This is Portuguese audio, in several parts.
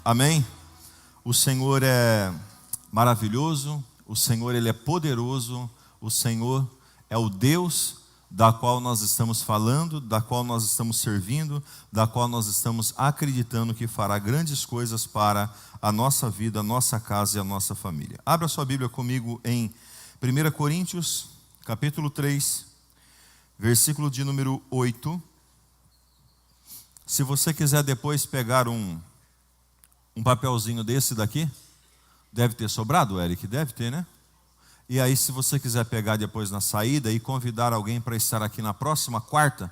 Amém? O Senhor é maravilhoso, o Senhor Ele é poderoso, o Senhor é o Deus da qual nós estamos falando, da qual nós estamos servindo, da qual nós estamos acreditando que fará grandes coisas para a nossa vida, a nossa casa e a nossa família. Abra sua Bíblia comigo em 1 Coríntios, capítulo 3, versículo de número 8. Se você quiser depois pegar um papelzinho desse daqui, deve ter sobrado, Eric? Deve ter, né? E aí, se você quiser pegar depois na saída e convidar alguém para estar aqui na próxima quarta,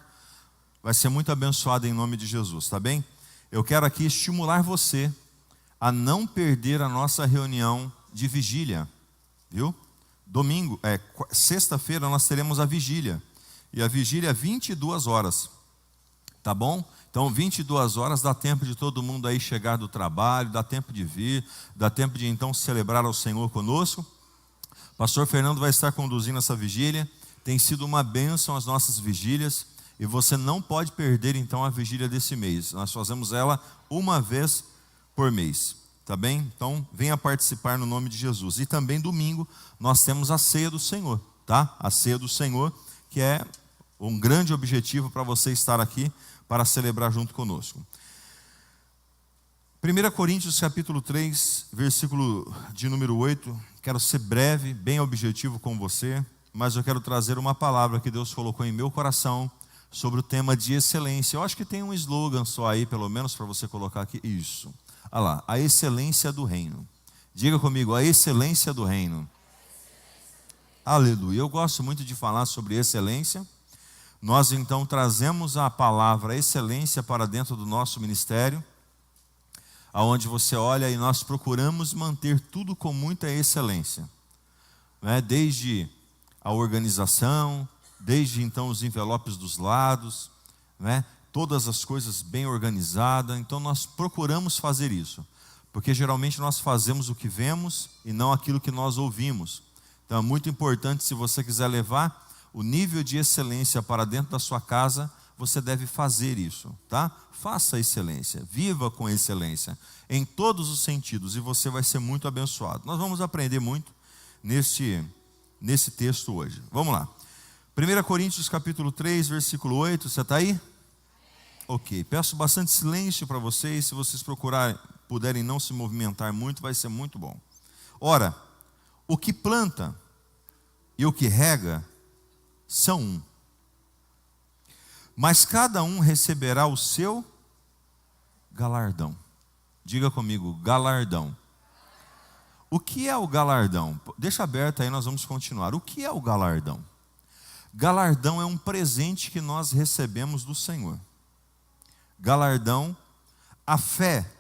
vai ser muito abençoado em nome de Jesus, tá bem? Eu quero aqui estimular você a não perder a nossa reunião de vigília, viu? Sexta-feira nós teremos a vigília, e a vigília é 22 horas, tá bom? Então 22 horas dá tempo de todo mundo aí chegar do trabalho, dá tempo de vir, dá tempo de então celebrar ao Senhor conosco. Pastor Fernando vai estar conduzindo essa vigília, tem sido uma bênção as nossas vigílias, e você não pode perder então a vigília desse mês. Nós fazemos ela uma vez por mês, tá bem? Então venha participar no nome de Jesus. E também domingo nós temos a ceia do Senhor, tá? A ceia do Senhor, que é um grande objetivo para você estar aqui para celebrar junto conosco. 1 Coríntios capítulo 3, versículo de número 8, quero ser breve, bem objetivo com você, mas eu quero trazer uma palavra que Deus colocou em meu coração sobre o tema de excelência. Eu acho que tem um slogan só aí, pelo menos para você colocar aqui, isso. Olha lá, a excelência do reino. Diga comigo, a excelência do reino. Aleluia, eu gosto muito de falar sobre excelência. Nós então trazemos a palavra excelência para dentro do nosso ministério, aonde você olha e nós procuramos manter tudo com muita excelência, né? Desde a organização, desde então os envelopes dos lados, né? Todas as coisas bem organizadas. Então nós procuramos fazer isso, porque geralmente nós fazemos o que vemos e não aquilo que nós ouvimos. Então é muito importante, se você quiser levar o nível de excelência para dentro da sua casa, você deve fazer isso, tá? Faça a excelência, viva com excelência, em todos os sentidos, e você vai ser muito abençoado. Nós vamos aprender muito nesse texto hoje. Vamos lá. 1 Coríntios capítulo 3, versículo 8, você está aí? Ok, peço bastante silêncio para vocês, se vocês puderem não se movimentar muito, vai ser muito bom. Ora, o que planta e o que rega são um, mas cada um receberá o seu galardão. Diga comigo, galardão. O que é o galardão? Deixa aberto aí, nós vamos continuar. O que é o galardão? Galardão é um presente que nós recebemos do Senhor. Galardão, a fé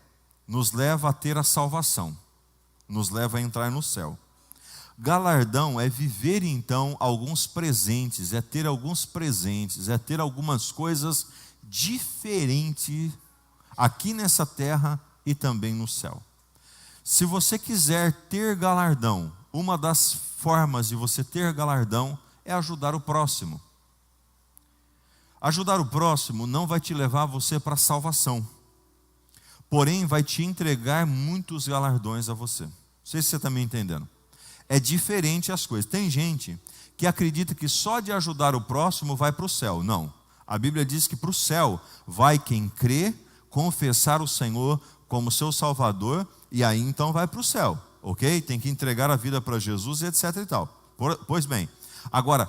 nos leva a ter a salvação, nos leva a entrar no céu. Galardão é viver então alguns presentes, é ter alguns presentes, é ter algumas coisas diferentes aqui nessa terra e também no céu. Se você quiser ter galardão, uma das formas de você ter galardão é ajudar o próximo. Ajudar o próximo não vai te levar você para a salvação, porém vai te entregar muitos galardões a você. Não sei se você está me entendendo. É diferente as coisas. Tem gente que acredita que só de ajudar o próximo vai para o céu. Não. A Bíblia diz que para o céu vai quem crê, confessar o Senhor como seu Salvador, e aí então vai para o céu. Ok? Tem que entregar a vida para Jesus e etc e tal. Pois bem, agora,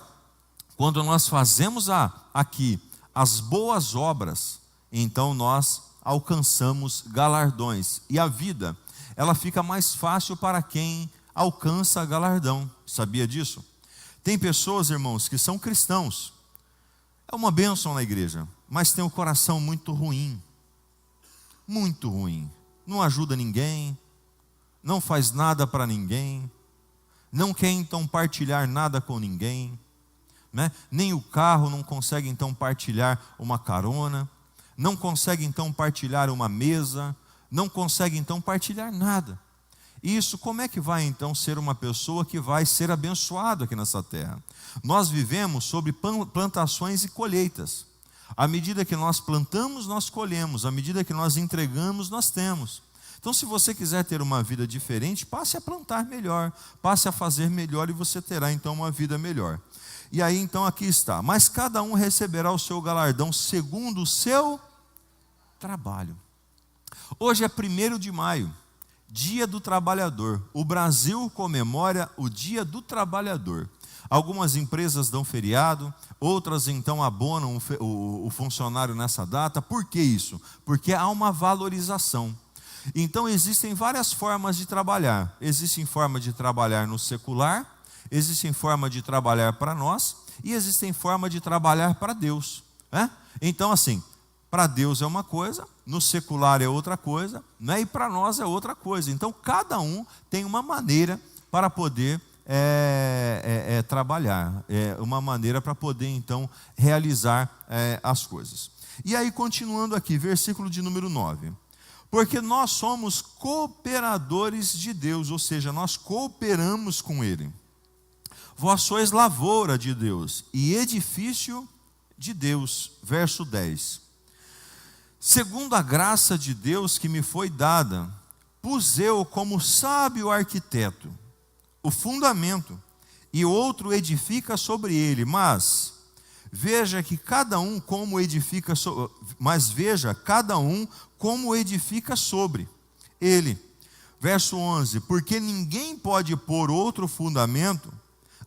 quando nós fazemos aqui as boas obras, então nós alcançamos galardões. E a vida, ela fica mais fácil para quem alcança galardão. Sabia disso? Tem pessoas, irmãos, que são cristãos, é uma bênção na igreja, mas tem um coração muito ruim, não ajuda ninguém, não faz nada para ninguém, não quer então partilhar nada com ninguém, né? Nem o carro não consegue então partilhar uma carona, não consegue então partilhar uma mesa, não consegue então partilhar nada. Isso, como é que vai então ser uma pessoa que vai ser abençoada aqui nessa terra? Nós vivemos sobre plantações e colheitas. À medida que nós plantamos, nós colhemos. À medida que nós entregamos, nós temos. Então, se você quiser ter uma vida diferente, passe a plantar melhor, passe a fazer melhor e você terá então uma vida melhor. E aí então aqui está: mas cada um receberá o seu galardão segundo o seu trabalho. Hoje é 1º de maio, Dia do Trabalhador. O Brasil comemora o Dia do Trabalhador. Algumas empresas dão feriado, outras então abonam o funcionário nessa data. Por que isso? Porque há uma valorização. Então existem várias formas de trabalhar. Existem formas de trabalhar no secular, existem formas de trabalhar para nós e existem formas de trabalhar para Deus, né? Então assim, para Deus é uma coisa, no secular é outra coisa, né? E para nós é outra coisa. Então cada um tem uma maneira para poder trabalhar, uma maneira para poder então realizar as coisas. E aí continuando aqui, versículo de número 9. Porque nós somos cooperadores de Deus, ou seja, nós cooperamos com Ele. Vós sois lavoura de Deus e edifício de Deus. Verso 10. Segundo a graça de Deus que me foi dada, pus eu como sábio arquiteto o fundamento, e outro edifica sobre ele, mas veja cada um como edifica sobre ele. Verso 11, porque ninguém pode pôr outro fundamento,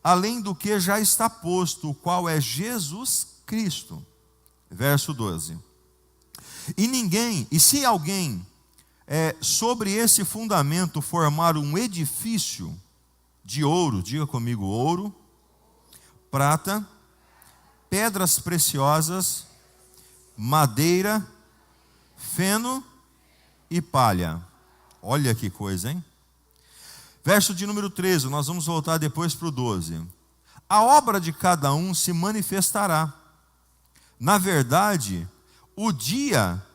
além do que já está posto, o qual é Jesus Cristo. Verso 12, e se alguém sobre esse fundamento formar um edifício de ouro, diga comigo, ouro, prata, pedras preciosas, madeira, feno e palha. Olha que coisa, hein? Verso de número 13, nós vamos voltar depois para o 12. A obra de cada um se manifestará. Na verdade, o dia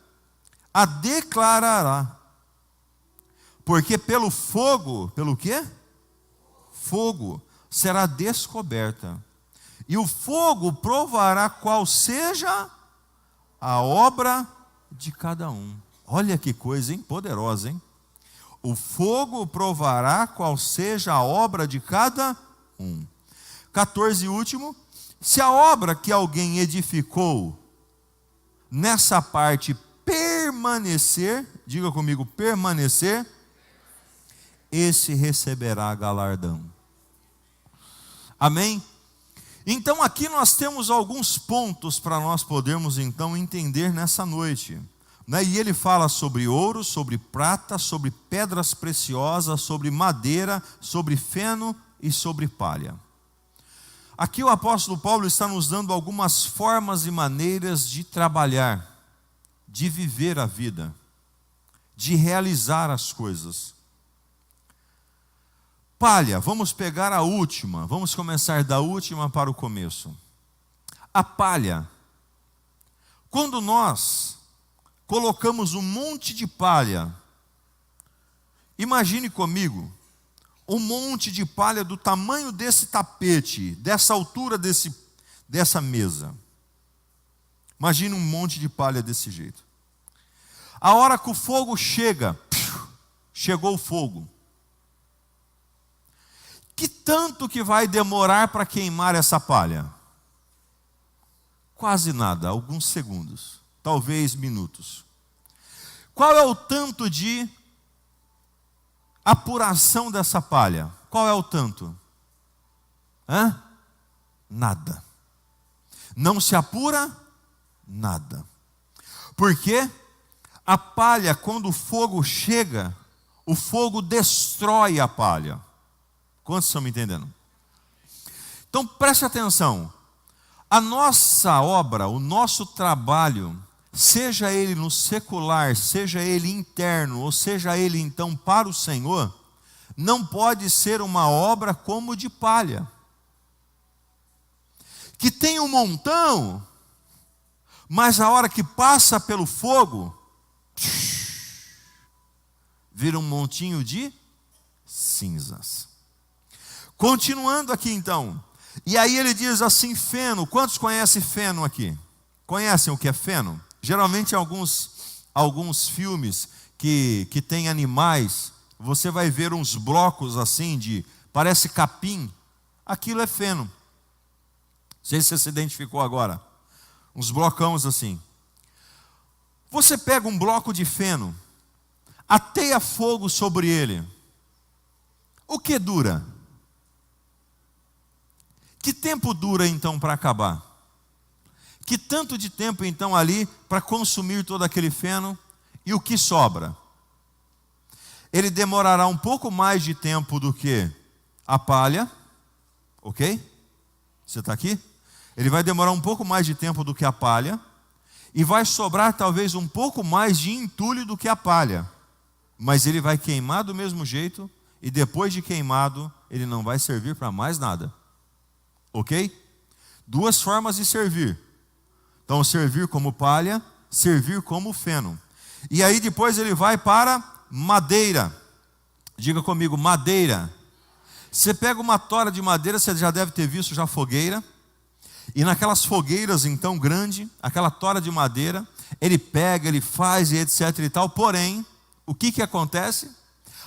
a declarará. Porque pelo fogo, pelo quê? Fogo será descoberta. E o fogo provará qual seja a obra de cada um. Olha que coisa, hein? Poderosa, hein? O fogo provará qual seja a obra de cada um. 14, último. Se a obra que alguém edificou nessa parte permanecer, diga comigo, permanecer, esse receberá galardão. Amém? Então aqui nós temos alguns pontos para nós podermos então entender nessa noite, né? E ele fala sobre ouro, sobre prata, sobre pedras preciosas, sobre madeira, sobre feno e sobre palha. Aqui o apóstolo Paulo está nos dando algumas formas e maneiras de trabalhar, de viver a vida, de realizar as coisas. Palha, vamos pegar a última, vamos começar da última para o começo. A palha, quando nós colocamos um monte de palha, imagine comigo, um monte de palha do tamanho desse tapete, dessa altura dessa mesa. Imagine um monte de palha desse jeito. A hora que o fogo chega, chegou o fogo. Que tanto que vai demorar para queimar essa palha? Quase nada, alguns segundos, talvez minutos. Qual é o tanto de apuração dessa palha? Qual é o tanto? Nada. Não se apura nada. Porque a palha, quando o fogo chega, o fogo destrói a palha. Quantos estão me entendendo? Então preste atenção. A nossa obra, o nosso trabalho, seja ele no secular, seja ele interno, ou seja ele então para o Senhor, não pode ser uma obra como de palha, que tem um montão, mas a hora que passa pelo fogo, vira um montinho de cinzas. Continuando aqui então, e aí ele diz assim, feno. Quantos conhecem feno aqui? Conhecem o que é feno? Geralmente alguns filmes que tem animais, você vai ver uns blocos assim parece capim. Aquilo é feno. Não sei se você se identificou agora. Uns blocões assim. Você pega um bloco de feno, ateia fogo sobre ele. O que dura? Que tempo dura então para acabar? Que tanto de tempo então ali para consumir todo aquele feno? E o que sobra? Ele demorará um pouco mais de tempo do que a palha, ok? Você está aqui? Ele vai demorar um pouco mais de tempo do que a palha, e vai sobrar talvez um pouco mais de entulho do que a palha, mas ele vai queimar do mesmo jeito, e depois de queimado, ele não vai servir para mais nada, ok? Duas formas de servir. Então, servir como palha, servir como feno. E aí depois ele vai para madeira. Diga comigo, madeira. Você pega uma tora de madeira, você já deve ter visto já fogueira. E naquelas fogueiras então grande, aquela tora de madeira, ele pega, ele faz e etc e tal. Porém, o que acontece?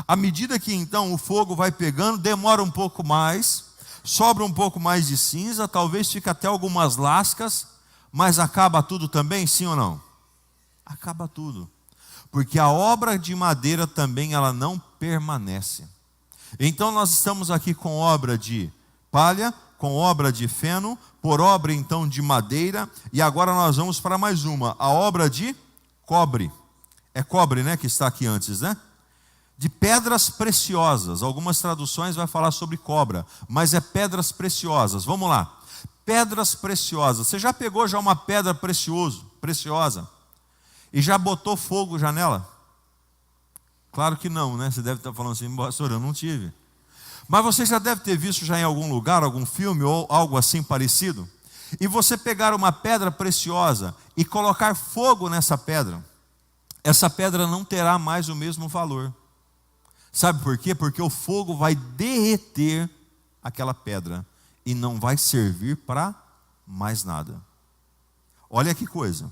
À medida que então o fogo vai pegando, demora um pouco mais, sobra um pouco mais de cinza, talvez fique até algumas lascas, mas acaba tudo também, sim ou não? Acaba tudo. Porque a obra de madeira também ela não permanece. Então nós estamos aqui com obra de palha, com obra de feno, por obra então de madeira, e agora nós vamos para mais uma, a obra de cobre. É cobre, né, que está aqui antes, né? De pedras preciosas. Algumas traduções vai falar sobre cobra, mas é pedras preciosas. Vamos lá. Pedras preciosas. Você já pegou já uma pedra preciosa e já botou fogo já nela? Claro que não, né? Você deve estar falando assim, pastor, eu não tive. Mas você já deve ter visto já em algum lugar, algum filme ou algo assim parecido. E você pegar uma pedra preciosa e colocar fogo nessa pedra, essa pedra não terá mais o mesmo valor. Sabe por quê? Porque o fogo vai derreter aquela pedra e não vai servir para mais nada. Olha que coisa.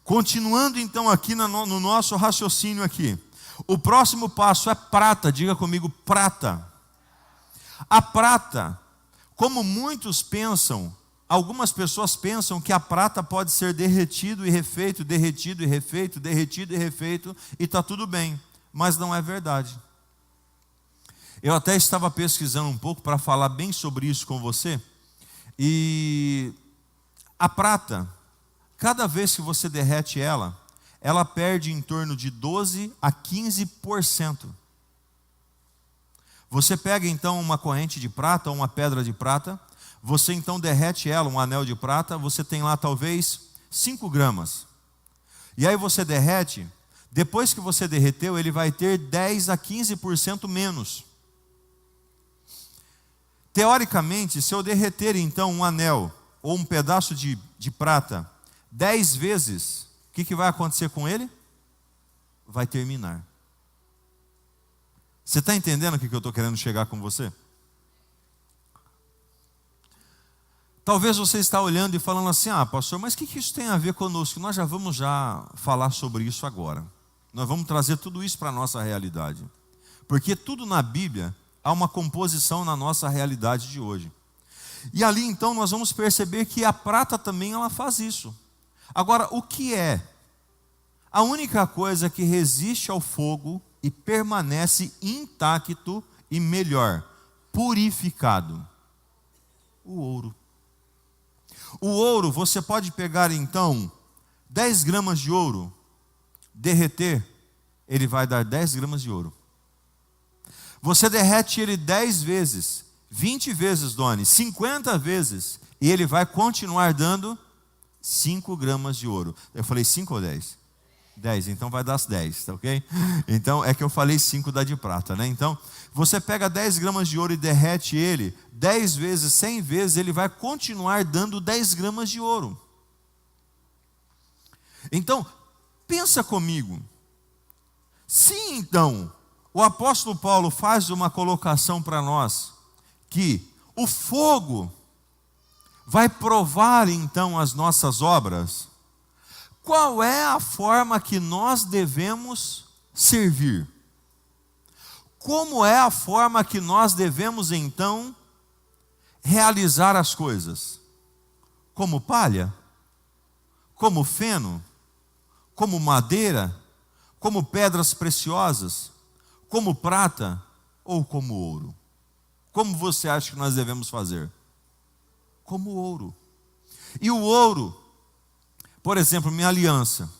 Continuando então aqui no nosso raciocínio aqui. O próximo passo é prata. Diga comigo, prata. A prata, como muitos pensam, algumas pessoas pensam que a prata pode ser derretido e refeito, derretido e refeito, derretido e refeito, e está tudo bem, mas não é verdade. Eu até estava pesquisando um pouco para falar bem sobre isso com você, e a prata, cada vez que você derrete ela, ela perde em torno de 12 a 15%. Você pega então uma corrente de prata, uma pedra de prata, você então derrete ela, um anel de prata, você tem lá talvez 5 gramas. E aí você derrete, depois que você derreteu, ele vai ter 10 a 15% menos. Teoricamente, se eu derreter então um anel ou um pedaço de prata 10 vezes, o que vai acontecer com ele? Vai terminar. Você está entendendo o que eu estou querendo chegar com você? Talvez você está olhando e falando assim, pastor, mas o que isso tem a ver conosco? Nós já vamos falar sobre isso agora. Nós vamos trazer tudo isso para a nossa realidade. Porque tudo na Bíblia há uma composição na nossa realidade de hoje. E ali então nós vamos perceber que a prata também ela faz isso. Agora, o que é? A única coisa que resiste ao fogo e permanece intacto e melhor, purificado. O ouro. O ouro, você pode pegar então 10 gramas de ouro, derreter, ele vai dar 10 gramas de ouro. Você derrete ele 10 vezes, 20 vezes, Doni, 50 vezes, e ele vai continuar dando 5 gramas de ouro. Eu falei 5 ou 10? 10, então vai dar as 10, tá ok? Então é que eu falei 5 da de prata, né? Então, você pega 10 gramas de ouro e derrete ele 10 vezes, 100 vezes, ele vai continuar dando 10 gramas de ouro. Então, pensa comigo. Se então o apóstolo Paulo faz uma colocação para nós, que o fogo vai provar então as nossas obras, qual é a forma que nós devemos servir. Como é a forma que nós devemos então realizar as coisas? Como palha? Como feno? Como madeira? Como pedras preciosas? Como prata? Ou como ouro? Como você acha que nós devemos fazer? Como ouro. E o ouro, por exemplo, minha aliança.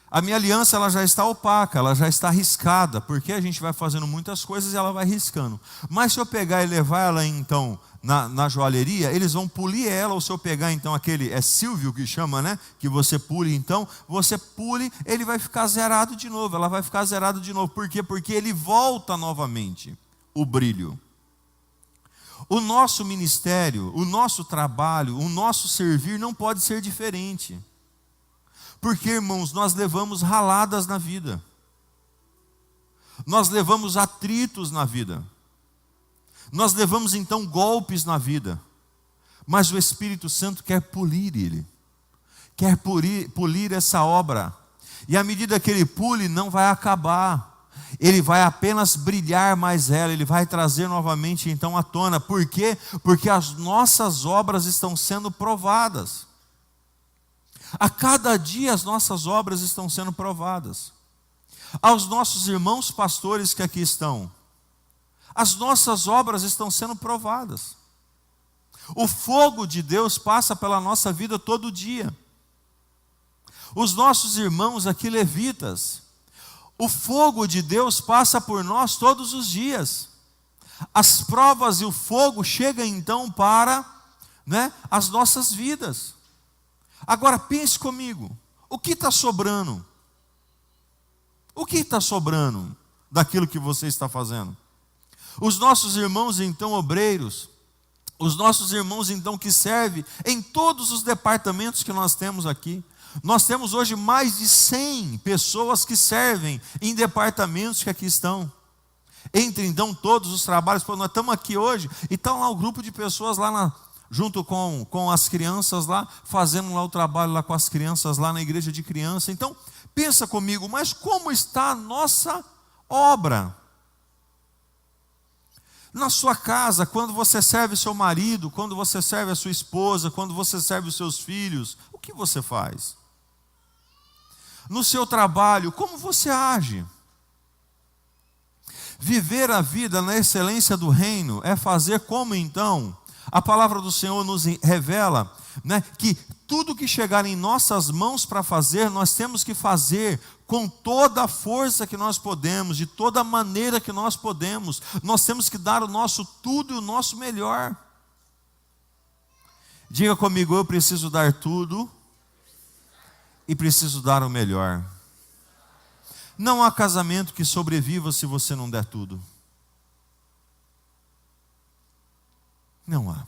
A minha aliança ela já está opaca, ela já está riscada, porque a gente vai fazendo muitas coisas e ela vai riscando. Mas se eu pegar e levar ela então na joalheria, eles vão polir ela, ou se eu pegar então aquele, é Silvio que chama, né? Que você pule então, você pule, ele vai ficar zerado de novo, ela vai ficar zerada de novo. Por quê? Porque ele volta novamente, o brilho. O nosso ministério, o nosso trabalho, o nosso servir não pode ser diferente. Porque, irmãos, nós levamos raladas na vida. Nós levamos atritos na vida. Nós levamos então golpes na vida. Mas o Espírito Santo quer polir ele. Quer polir essa obra. E à medida que ele pule, não vai acabar. Ele vai apenas brilhar mais ela, ele vai trazer novamente então à tona. Por quê? Porque as nossas obras estão sendo provadas. A cada dia as nossas obras estão sendo provadas. Aos nossos irmãos pastores que aqui estão, as nossas obras estão sendo provadas. O fogo de Deus passa pela nossa vida todo dia. Os nossos irmãos aqui levitas, o fogo de Deus passa por nós todos os dias. As provas e o fogo chegam então para, as nossas vidas. Agora pense comigo, o que está sobrando? O que está sobrando daquilo que você está fazendo? Os nossos irmãos então obreiros, os nossos irmãos então que servem em todos os departamentos que nós temos aqui. Nós temos hoje mais de 100 pessoas que servem em departamentos que aqui estão. Entre então todos os trabalhos, nós estamos aqui hoje e estão lá um grupo de pessoas lá junto com as crianças lá, fazendo lá o trabalho lá com as crianças lá na igreja de criança. Então, pensa comigo, mas como está a nossa obra? Na sua casa, quando você serve seu marido, quando você serve a sua esposa, quando você serve os seus filhos, o que você faz? No seu trabalho, como você age? Viver a vida na excelência do reino é fazer como então? A palavra do Senhor nos revela, que tudo que chegar em nossas mãos para fazer, nós temos que fazer com toda a força que nós podemos, de toda a maneira que nós podemos. Nós temos que dar o nosso tudo e o nosso melhor. Diga comigo, eu preciso dar tudo e preciso dar o melhor. Não há casamento que sobreviva se você não der tudo. Não há.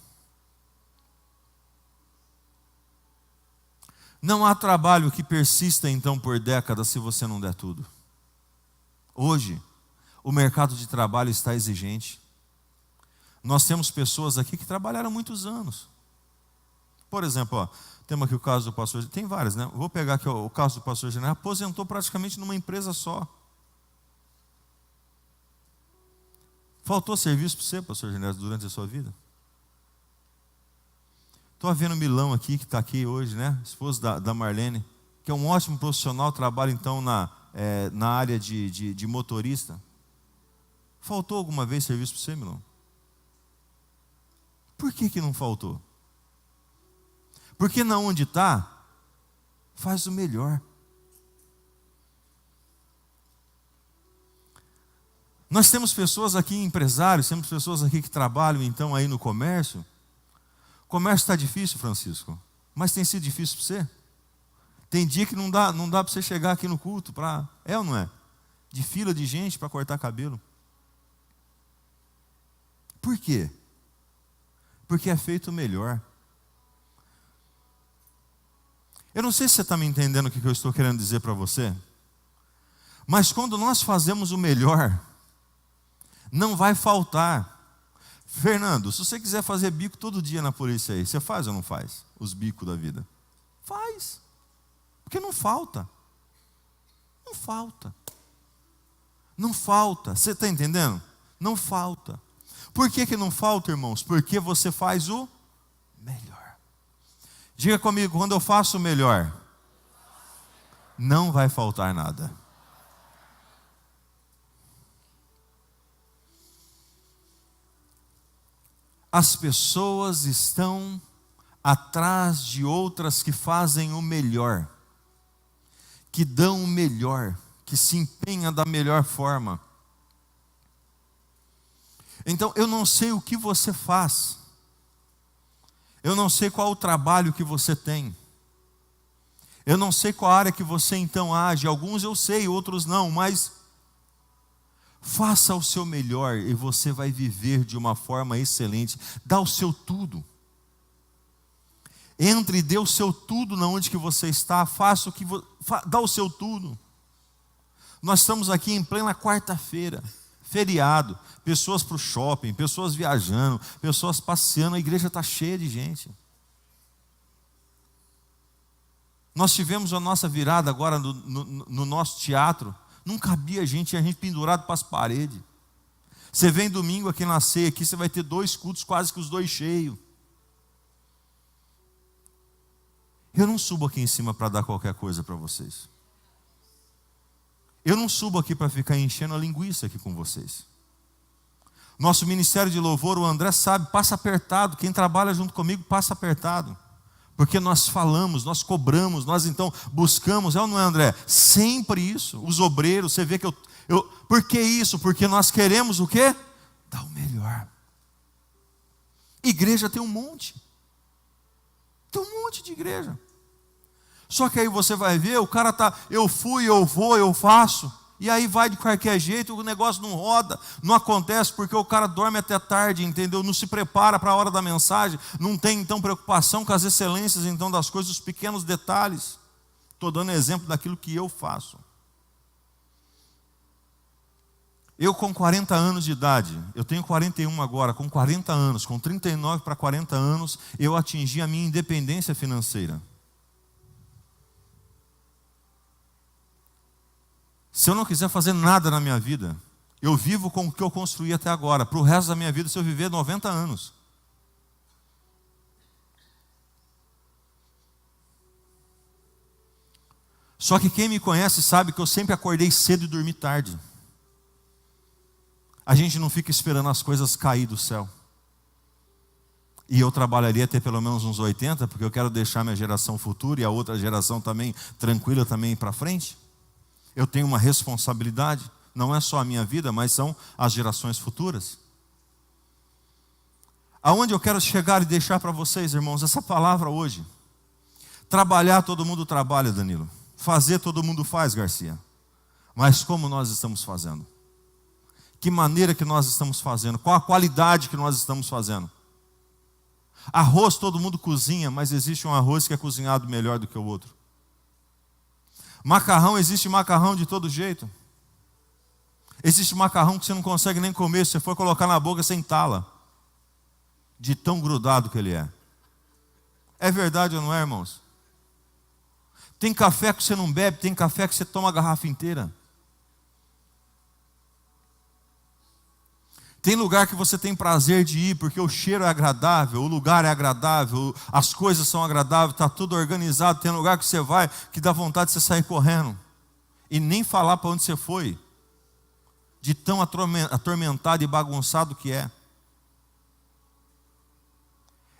Não há trabalho que persista então por décadas se você não der tudo. Hoje, o mercado de trabalho está exigente. Nós temos pessoas aqui que trabalharam muitos anos. Por exemplo, temos aqui o caso do pastor, tem vários, né? Vou pegar aqui o caso do pastor General, aposentou praticamente numa empresa só. Faltou serviço para você, pastor General, durante a sua vida? Estou vendo o Milão aqui, que está aqui hoje, esposo da Marlene, que é um ótimo profissional, trabalha então na área de motorista. Faltou alguma vez serviço para você, Milão? Por que não faltou? Porque na onde está, faz o melhor. Nós temos pessoas aqui, empresários, temos pessoas aqui que trabalham então aí no comércio. O comércio está difícil, Francisco, mas tem sido difícil para você? Tem dia que não dá para você chegar aqui no culto, é ou não é? De fila de gente para cortar cabelo. Por quê? Porque é feito melhor. Eu não sei se você está me entendendo o que eu estou querendo dizer para você, mas quando nós fazemos o melhor, não vai faltar. Fernando, se você quiser fazer bico todo dia na polícia aí, você faz ou não faz? Os bicos da vida. Faz. Porque não falta. Não falta. Não falta. Você está entendendo? Não falta. Por que não falta, irmãos? Porque você faz o melhor. Diga comigo, quando eu faço o melhor, não vai faltar nada. As pessoas estão atrás de outras que fazem o melhor, que dão o melhor, que se empenham da melhor forma. Então, eu não sei o que você faz, eu não sei qual o trabalho que você tem, eu não sei qual área que você então age. Alguns eu sei, outros não, mas faça o seu melhor e você vai viver de uma forma excelente. Dá o seu tudo. Entre e dê o seu tudo na onde que você está. Faça o que dá o seu tudo. Nós estamos aqui em plena quarta-feira, feriado, pessoas para o shopping, pessoas viajando, pessoas passeando, a igreja está cheia de gente. Nós tivemos a nossa virada agora no nosso teatro. Não cabia gente, tinha gente pendurado para as paredes. Você vem domingo aqui na ceia, aqui você vai ter 2 cultos, quase que os 2 cheios. Eu não subo aqui em cima para dar qualquer coisa para vocês. Eu não subo aqui para ficar enchendo a linguiça aqui com vocês. Nosso ministério de louvor, o André sabe, passa apertado. Quem trabalha junto comigo passa apertado. Porque nós falamos, nós cobramos, nós então buscamos, é ou não é, André? Sempre isso. Os obreiros, você vê que por que isso? Porque nós queremos o quê? Dar o melhor. Igreja tem um monte. Tem um monte de igreja. Só que aí você vai ver, o cara tá, eu fui, eu vou, eu faço. E aí vai de qualquer jeito, o negócio não roda, não acontece, porque o cara dorme até tarde, entendeu? Não se prepara para a hora da mensagem, não tem então preocupação com as excelências então das coisas, os pequenos detalhes. Estou dando exemplo daquilo que eu faço. Eu com 40 anos de idade, eu tenho 41 agora, com 40 anos, com 39 para 40 anos, eu atingi a minha independência financeira. Se eu não quiser fazer nada na minha vida, eu vivo com o que eu construí até agora. Para o resto da minha vida, se eu viver 90 anos. Só que quem me conhece sabe que eu sempre acordei cedo e dormi tarde. A gente não fica esperando as coisas cair do céu. E eu trabalharia até pelo menos uns 80, porque eu quero deixar minha geração futura e a outra geração também tranquila também para frente. Eu tenho uma responsabilidade, não é só a minha vida, mas são as gerações futuras. Aonde eu quero chegar e deixar para vocês, irmãos, essa palavra hoje. Trabalhar, todo mundo trabalha, Danilo. Fazer, todo mundo faz, Garcia. Mas como nós estamos fazendo? Que maneira que nós estamos fazendo? Qual a qualidade que nós estamos fazendo? Arroz todo mundo cozinha, mas existe um arroz que é cozinhado melhor do que o outro. Macarrão, existe macarrão de todo jeito. Existe macarrão que você não consegue nem comer, se você for colocar na boca, você entala. De tão grudado que ele é. É verdade ou não é, irmãos? Tem café que você não bebe, tem café que você toma a garrafa inteira. Tem lugar que você tem prazer de ir, porque o cheiro é agradável, o lugar é agradável, as coisas são agradáveis, está tudo organizado. Tem lugar que você vai, que dá vontade de você sair correndo. E nem falar para onde você foi. De tão atormentado e bagunçado que é.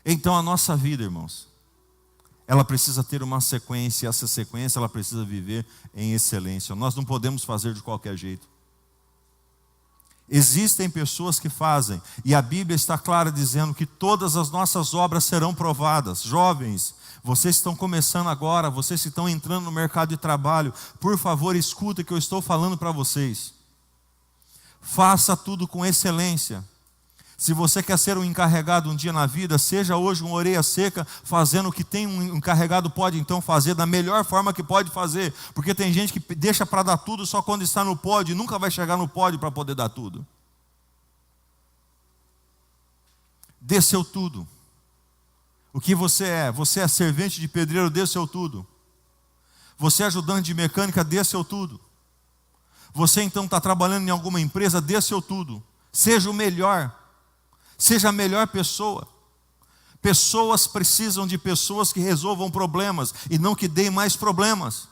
Então a nossa vida, irmãos, ela precisa ter uma sequência, e essa sequência ela precisa viver em excelência. Nós não podemos fazer de qualquer jeito. Existem pessoas que fazem, e a Bíblia está clara dizendo que todas as nossas obras serão provadas. Jovens, vocês estão começando agora, vocês que estão entrando no mercado de trabalho, por favor, escuta o que eu estou falando para vocês. Faça tudo com excelência. Se você quer ser um encarregado um dia na vida, seja hoje uma orelha seca, fazendo o que tem um encarregado pode então fazer, da melhor forma que pode fazer. Porque tem gente que deixa para dar tudo só quando está no pódio, e nunca vai chegar no pódio para poder dar tudo. Dê seu tudo. O que você é? Você é servente de pedreiro, dê seu tudo. Você é ajudante de mecânica, dê seu tudo. Você então está trabalhando em alguma empresa, dê seu tudo. Seja o melhor. Seja a melhor pessoa. Pessoas precisam de pessoas que resolvam problemas e não que deem mais problemas.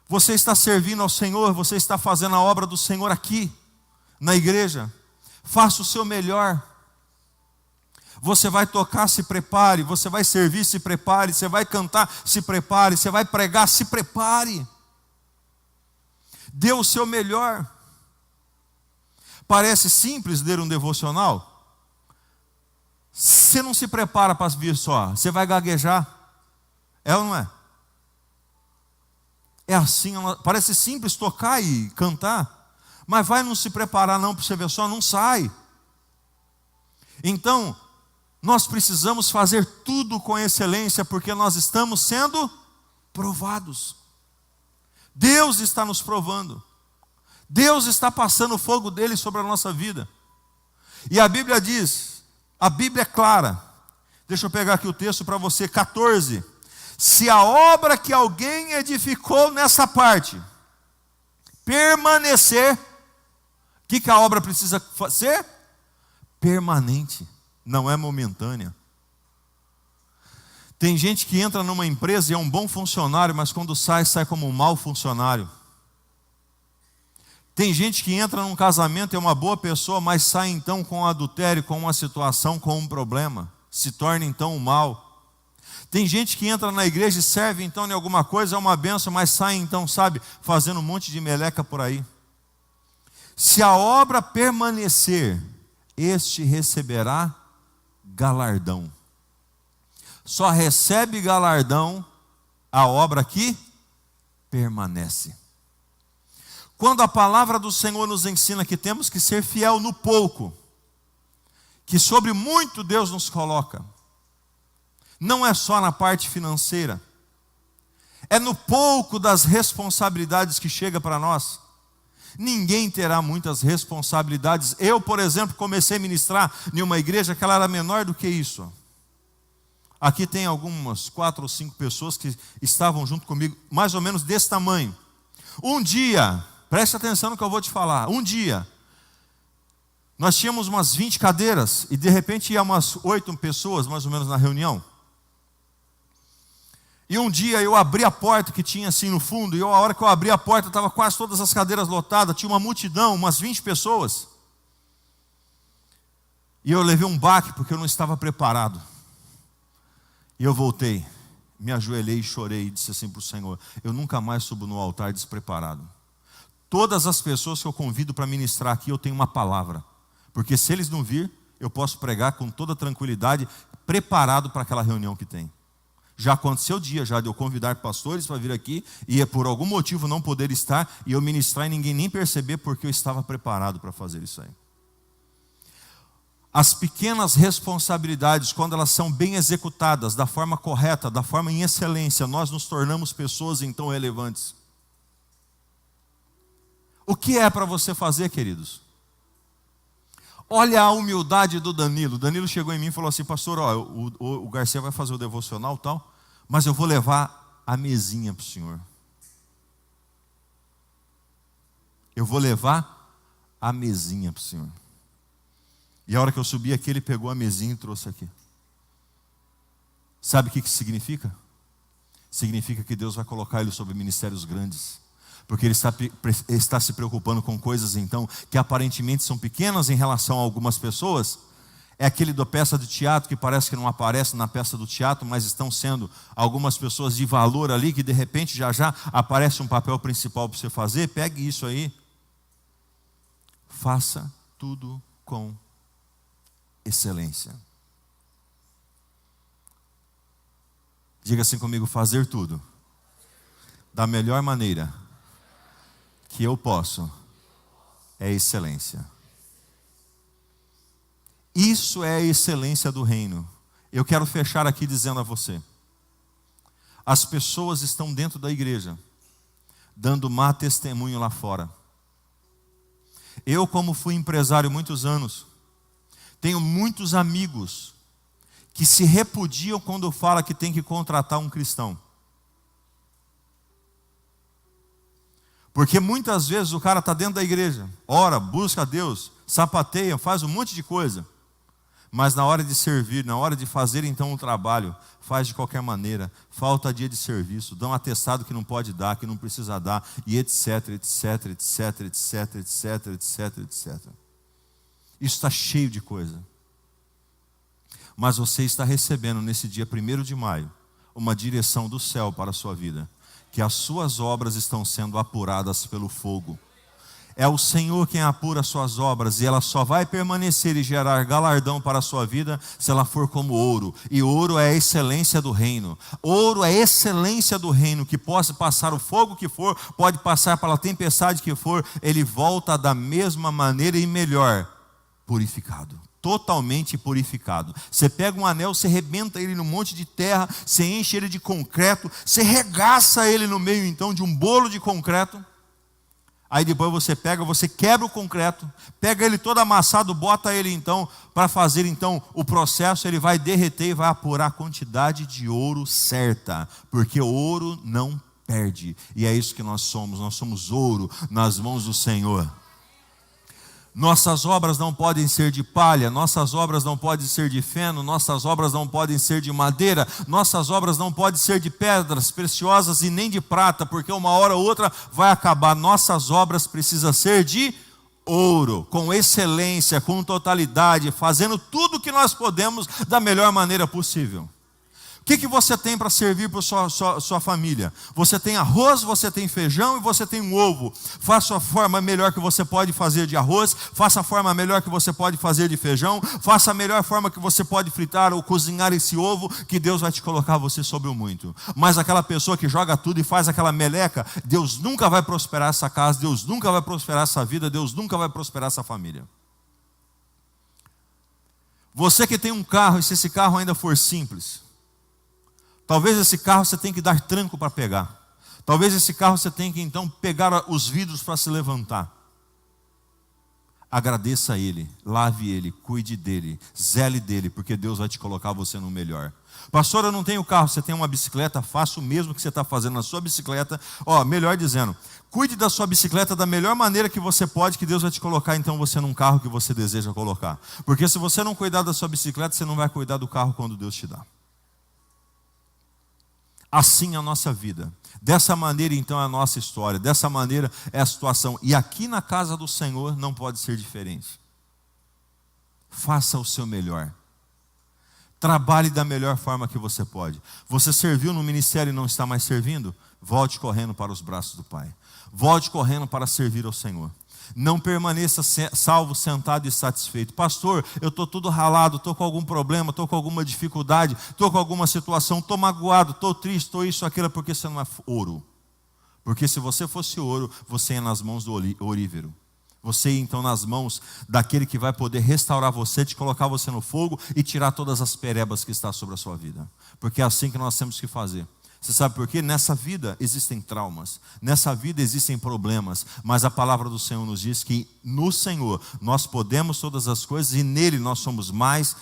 Você está servindo ao Senhor, você está fazendo a obra do Senhor aqui, na igreja. Faça o seu melhor. Você vai tocar, se prepare. Você vai servir, se prepare. Você vai cantar, se prepare. Você vai pregar, se prepare. Dê o seu melhor. Parece simples ler um devocional? Você não se prepara para vir só, você vai gaguejar. É ou não é? É assim, parece simples tocar e cantar, mas vai não se preparar não para você ver só, não sai. Então, nós precisamos fazer tudo com excelência, porque nós estamos sendo provados. Deus está nos provando. Deus está passando o fogo dele sobre a nossa vida. E a Bíblia diz, a Bíblia é clara. Deixa eu pegar aqui o texto para você, 14. Se a obra que alguém edificou nessa parte permanecer, o que a obra precisa ser? Permanente, não é momentânea. Tem gente que entra numa empresa e é um bom funcionário, mas quando sai, sai como um mau funcionário. Tem gente que entra num casamento e é uma boa pessoa, mas sai então com um adultério, com uma situação, com um problema. Se torna então um mal. Tem gente que entra na igreja e serve então em alguma coisa, é uma bênção, mas sai então, sabe, fazendo um monte de meleca por aí. Se a obra permanecer, este receberá galardão. Só recebe galardão a obra que permanece. Quando a palavra do Senhor nos ensina que temos que ser fiel no pouco, que sobre muito Deus nos coloca, não é só na parte financeira, é no pouco das responsabilidades que chega para nós. Ninguém terá muitas responsabilidades. Eu, por exemplo, comecei a ministrar em uma igreja que ela era menor do que isso. Aqui tem algumas 4 ou 5 pessoas que estavam junto comigo, mais ou menos desse tamanho. Um dia, preste atenção no que eu vou te falar. Um dia, nós tínhamos umas 20 cadeiras e de repente ia umas 8 pessoas mais ou menos na reunião. E um dia eu abri a porta que tinha assim no fundo, e a hora que eu abri a porta estava quase todas as cadeiras lotadas, tinha uma multidão, umas 20 pessoas. E eu levei um baque porque eu não estava preparado. E eu voltei, me ajoelhei e chorei e disse assim para o Senhor: eu nunca mais subo no altar despreparado. Todas as pessoas que eu convido para ministrar aqui, eu tenho uma palavra. Porque se eles não vir, eu posso pregar com toda tranquilidade, preparado para aquela reunião que tem. Já aconteceu o dia já de eu convidar pastores para vir aqui e por algum motivo não poder estar e eu ministrar e ninguém nem perceber porque eu estava preparado para fazer isso aí. As pequenas responsabilidades, quando elas são bem executadas, da forma correta, da forma em excelência, nós nos tornamos pessoas então relevantes. O que é para você fazer, queridos? Olha a humildade do Danilo. Danilo chegou em mim e falou assim: pastor, ó, o Garcia vai fazer o devocional e tal, mas eu vou levar a mesinha para o senhor. Eu vou levar a mesinha para o senhor. E a hora que eu subi aqui, ele pegou a mesinha e trouxe aqui. Sabe o que significa? Significa que Deus vai colocar ele sobre ministérios grandes. Porque ele está se preocupando com coisas então que aparentemente são pequenas em relação a algumas pessoas. É aquele da peça de teatro que parece que não aparece na peça do teatro, mas estão sendo algumas pessoas de valor ali, que de repente já aparece um papel principal para você fazer. Pegue isso aí. Faça tudo com excelência. Diga assim comigo: fazer tudo da melhor maneira que eu posso é excelência. Isso é a excelência do reino. Eu quero fechar aqui dizendo a você: as pessoas estão dentro da igreja dando má testemunho lá fora. Eu, como fui empresário muitos anos, tenho muitos amigos que se repudiam quando fala que tem que contratar um cristão. Porque muitas vezes o cara está dentro da igreja, ora, busca a Deus, sapateia, faz um monte de coisa. Mas na hora de servir, na hora de fazer então o trabalho, faz de qualquer maneira, falta dia de serviço, dá um atestado que não pode dar, que não precisa dar, e etc, etc, etc, etc, etc, etc, etc. Isso está cheio de coisa. Mas você está recebendo nesse dia 1º de maio, uma direção do céu para a sua vida, que as suas obras estão sendo apuradas pelo fogo. É o Senhor quem apura as suas obras, e ela só vai permanecer e gerar galardão para a sua vida se ela for como ouro. E ouro é a excelência do reino. Ouro é a excelência do reino, que possa passar o fogo que for, pode passar pela tempestade que for, ele volta da mesma maneira e melhor, purificado. Totalmente purificado. Você pega um anel, você rebenta ele num monte de terra, você enche ele de concreto, você regaça ele no meio então de um bolo de concreto. Aí depois você pega, você quebra o concreto, pega ele todo amassado, bota ele então, para fazer então o processo, ele vai derreter e vai apurar a quantidade de ouro certa, porque ouro não perde, e é isso que nós somos ouro nas mãos do Senhor. Nossas obras não podem ser de palha, nossas obras não podem ser de feno, nossas obras não podem ser de madeira, nossas obras não podem ser de pedras preciosas e nem de prata, porque uma hora ou outra vai acabar. Nossas obras precisam ser de ouro, com excelência, com totalidade, fazendo tudo o que nós podemos da melhor maneira possível. O que você tem para servir para sua família? Você tem arroz, você tem feijão e você tem um ovo. Faça a forma melhor que você pode fazer de arroz, faça a forma melhor que você pode fazer de feijão, faça a melhor forma que você pode fritar ou cozinhar esse ovo, que Deus vai te colocar você sobre o muito. Mas aquela pessoa que joga tudo e faz aquela meleca, Deus nunca vai prosperar essa casa, Deus nunca vai prosperar essa vida, Deus nunca vai prosperar essa família. Você que tem um carro, e se esse carro ainda for simples, talvez esse carro você tenha que dar tranco para pegar. Talvez esse carro você tenha que então pegar os vidros para se levantar. Agradeça a Ele, lave Ele, cuide dele, zele dele, porque Deus vai te colocar você no melhor. Pastor, eu não tenho carro, você tem uma bicicleta, faça o mesmo que você está fazendo na sua bicicleta. Melhor dizendo, cuide da sua bicicleta da melhor maneira que você pode, que Deus vai te colocar então você num carro que você deseja colocar. Porque se você não cuidar da sua bicicleta, você não vai cuidar do carro quando Deus te dá. Assim é a nossa vida, dessa maneira então é a nossa história, dessa maneira é a situação, e aqui na casa do Senhor não pode ser diferente. Faça o seu melhor, trabalhe da melhor forma que você pode. Você serviu no ministério e não está mais servindo? Volte correndo para os braços do Pai, volte correndo para servir ao Senhor. Não permaneça salvo, sentado e satisfeito. Pastor, eu estou tudo ralado, estou com algum problema, estou com alguma dificuldade, estou com alguma situação, estou magoado, estou triste, estou isso, aquilo, porque você não é ouro. Porque se você fosse ouro, você ia nas mãos do ourífero. Você ia então nas mãos daquele que vai poder restaurar você, te colocar você no fogo e tirar todas as perebas que estão sobre a sua vida. Porque é assim que nós temos que fazer. Você sabe por quê? Nessa vida existem traumas, nessa vida existem problemas, mas a palavra do Senhor nos diz que no Senhor nós podemos todas as coisas e nele nós somos mais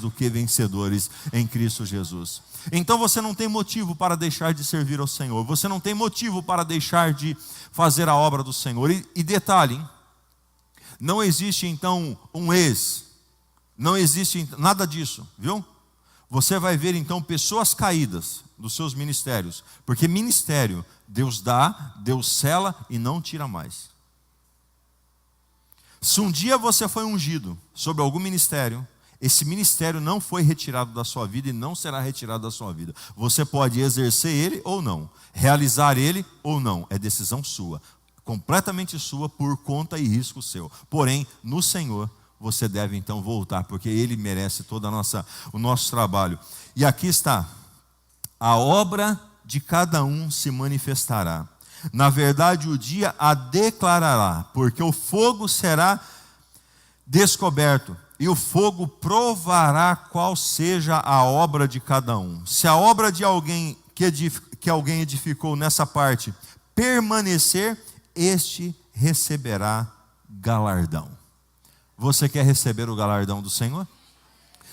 do que vencedores em Cristo Jesus. Então você não tem motivo para deixar de servir ao Senhor, você não tem motivo para deixar de fazer a obra do Senhor. E detalhe, hein? Não existe então um ex, não existe nada disso, viu? Você vai ver então pessoas caídas dos seus ministérios, porque ministério Deus dá, Deus sela e não tira mais. Se um dia você foi ungido sobre algum ministério, esse ministério não foi retirado da sua vida e não será retirado da sua vida. Você pode exercer ele ou não, realizar ele ou não, é decisão sua, completamente sua, por conta e risco seu. Porém, no Senhor você deve então voltar, porque Ele merece todo o nosso trabalho. E aqui está, a obra de cada um se manifestará. Na verdade, o dia a declarará, porque o fogo será descoberto, e o fogo provará qual seja a obra de cada um. Se a obra de alguém que alguém edificou nessa parte permanecer, este receberá galardão. Você quer receber o galardão do Senhor?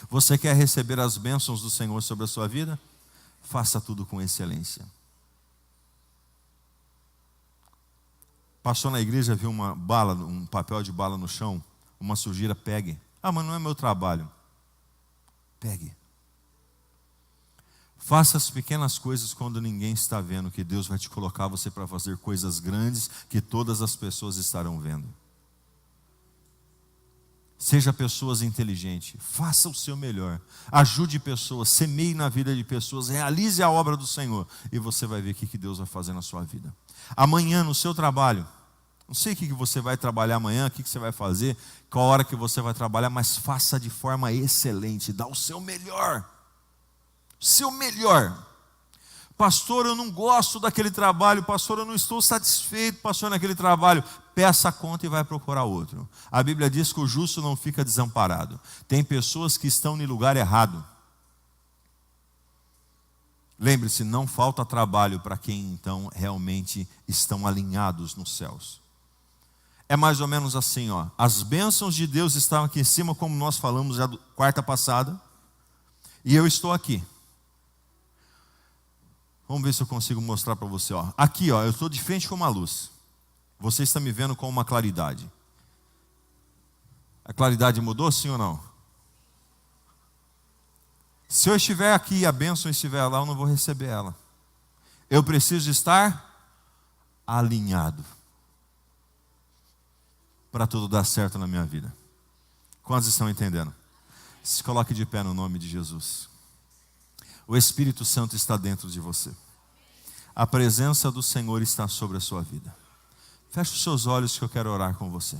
Você quer receber as bênçãos do Senhor sobre a sua vida? Faça tudo com excelência. Passou na igreja, viu uma bala, um papel de bala no chão, uma sujeira, pegue. Ah, mas não é meu trabalho. Pegue. Faça as pequenas coisas quando ninguém está vendo, que Deus vai te colocar você para fazer coisas grandes que todas as pessoas estarão vendo. Seja pessoas inteligentes, faça o seu melhor, ajude pessoas, semeie na vida de pessoas, realize a obra do Senhor e você vai ver o que Deus vai fazer na sua vida. Amanhã no seu trabalho, não sei o que você vai trabalhar amanhã, o que você vai fazer, qual hora que você vai trabalhar, mas faça de forma excelente, dá o seu melhor. Seu melhor. Pastor, eu não gosto daquele trabalho. Pastor, eu não estou satisfeito, pastor, naquele trabalho. Peça a conta e vai procurar outro. A Bíblia diz que o justo não fica desamparado. Tem pessoas que estão no lugar errado. Lembre-se, não falta trabalho para quem então realmente estão alinhados nos céus. É mais ou menos assim, ó. As bênçãos de Deus estão aqui em cima, como nós falamos já quarta passada. E eu estou aqui. Vamos ver se eu consigo mostrar para você. Ó. Aqui, ó, eu estou de frente com uma luz. Você está me vendo com uma claridade. A claridade mudou, sim ou não? Se eu estiver aqui e a bênção estiver lá, eu não vou receber ela. Eu preciso estar alinhado para tudo dar certo na minha vida. Quantos estão entendendo? Se coloque de pé no nome de Jesus. O Espírito Santo está dentro de você. A presença do Senhor está sobre a sua vida. Feche os seus olhos que eu quero orar com você.